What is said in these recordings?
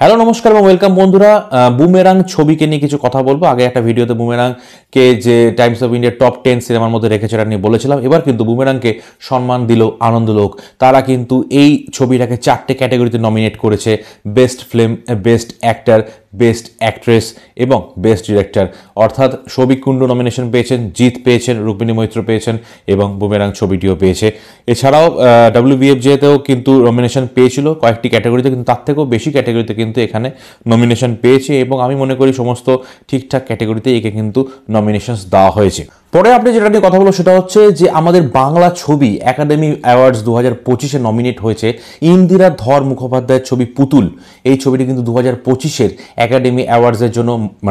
Hello নমস্কার এবং welcome বন্ধুরা। বুমেরাং ছবিকে নিয়ে কিছু কথা বলবো। আগে একটা ভিডিওতে বুমেরাংকে যে টাইমস অফ ইন্ডিয়া টপ 10 সিনেমার মধ্যে রেখেছে এটা নিয়ে বলেছিলাম। এবার কিন্তু বুমেরাংকে সম্মান দিল আনন্দলোক। তারা কিন্তু এই ছবিটাকে 4টে ক্যাটাগরিতে নমিনেট করেছে: best film, best actor, best actress এবং বেস্ট ডিরেক্টর। অর্থাৎ সৌভিক কুণ্ডু নমিনেশন পেয়েছেন, জিৎ পেয়েছেন, রুক্মিণী মৈত্র পেয়েছেন এবং বুমেরাং ছবিটিও পেয়েছে। এছাড়াও WBFJতেও কিন্তু নমিনেশন পেয়েছিল কয়েকটি ক্যাটাগরিতে, কিন্তু তার থেকেও বেশি ক্যাটাগরিতে কিন্তু এখানে নমিনেশন পেয়েছে এবং আমি মনে করি সমস্ত ঠিকঠাক ক্যাটাগরিতে একে কিন্তু নমিনেশনস দেওয়া হয়েছে। পরে আপনি যেটা নিয়ে কথা বলবো সেটা হচ্ছে যে আমাদের বাংলা ছবি একাডেমি অ্যাওয়ার্ডস 2025-এ নমিনেট হয়েছে ইন্দিরা ধর মুখোপাধ্যায়ের ছবি পুতুল। এই ছবিটি কিন্তু 2025-এর একাডেমি অ্যাওয়ার্ডসের জন্য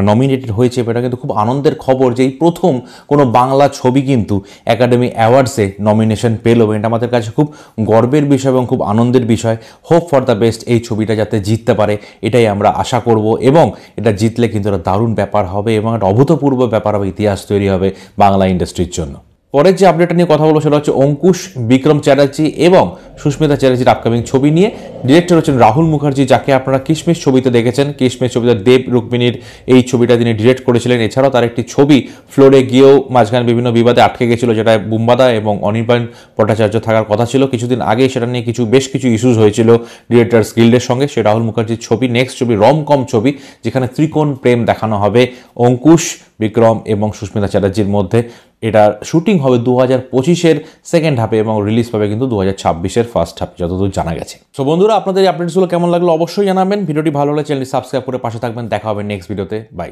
নমিনেটেড হয়েছে। এটা কিন্তু খুব আনন্দের খবর যে এই প্রথম কোনো বাংলা ছবি কিন্তু একাডেমি অ্যাওয়ার্ডসে নমিনেশন পেল। এটা আমাদের কাছে খুব গর্বের বিষয় এবং খুব আনন্দের বিষয়। হোপ ফর দ্য বেস্ট, এই ছবিটা যাতে জিততে পারে এটাই আমরা আশা করব এবং এটা জিতলে কিন্তু একটা দারুণ ব্যাপার হবে এবং একটা অভূতপূর্ব ব্যাপার হবে, ইতিহাস তৈরি হবে বাংলা ইন্ডাস্ট্রির জন্য। পরের যে আপডেটটা নিয়ে কথা বলবো সেটা হচ্ছে অঙ্কুশ বিক্রম চ্যাটার্জি এবং সুস্মিতা চ্যাটার্জির আপকামিং ছবি নিয়ে। ডিরেক্টর হচ্ছেন রাহুল মুখার্জি, যাকে আপনারা কিশমিশ ছবিতে দেখেছেন। কিশমিশ ছবিতে দেব রুক্মিণীর এই ছবিটা তিনি ডিরেক্ট করেছিলেন। এছাড়াও তার একটি ছবি ফ্লোরে গিয়েও মাঝখানে বিভিন্ন বিবাদে আটকে গেছিল, যেটা বুম্বাদা এবং অনির্বাণ ভট্টাচার্য থাকার কথা ছিল। কিছুদিন আগে সেটা নিয়ে বেশ কিছু ইস্যুস হয়েছিল ডিরেক্টরস গিল্ডের সঙ্গে। সে রাহুল মুখার্জির ছবি, নেক্সট ছবি রমকম ছবি, যেখানে ত্রিকোণ প্রেম দেখানো হবে অঙ্কুশ, বিক্রম এবং সুস্মিতা চ্যাটার্জির মধ্যে। এটার শুটিং হবে 2025-এর সেকেন্ড হাফে এবং রিলিজ পাবে কিন্তু 2026-এর ফার্স্ট হাফে, যতদূর জানা গেছে। সো বন্ধুরা, আপনাদের এই আপডেটসগুলো কেমন লাগলো অবশ্যই জানাবেন। ভিডিওটি ভালো হলে চ্যানেলটি সাবস্ক্রাইব করে পাশে থাকবেন। দেখা হবে নেক্সট ভিডিওতে। বাই।